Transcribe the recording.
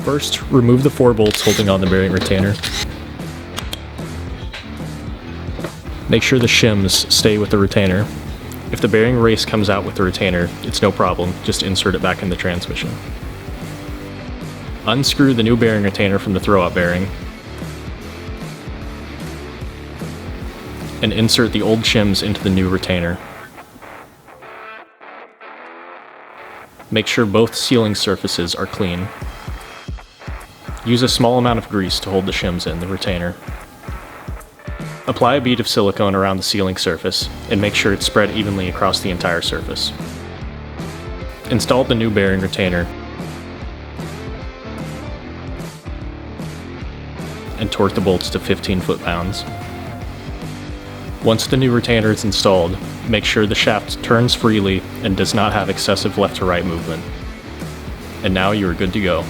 First, remove the 4 bolts holding on the bearing retainer. Make sure the shims stay with the retainer. If the bearing race comes out with the retainer, it's no problem, just insert it back in the transmission. Unscrew the new bearing retainer from the throwout bearing, and insert the old shims into the new retainer. Make sure both sealing surfaces are clean. Use a small amount of grease to hold the shims in the retainer. Apply a bead of silicone around the sealing surface and make sure it's spread evenly across the entire surface. Install the new bearing retainer and torque the bolts to 15 foot-pounds. Once the new retainer is installed, make sure the shaft turns freely and does not have excessive left to right movement. And now you are good to go.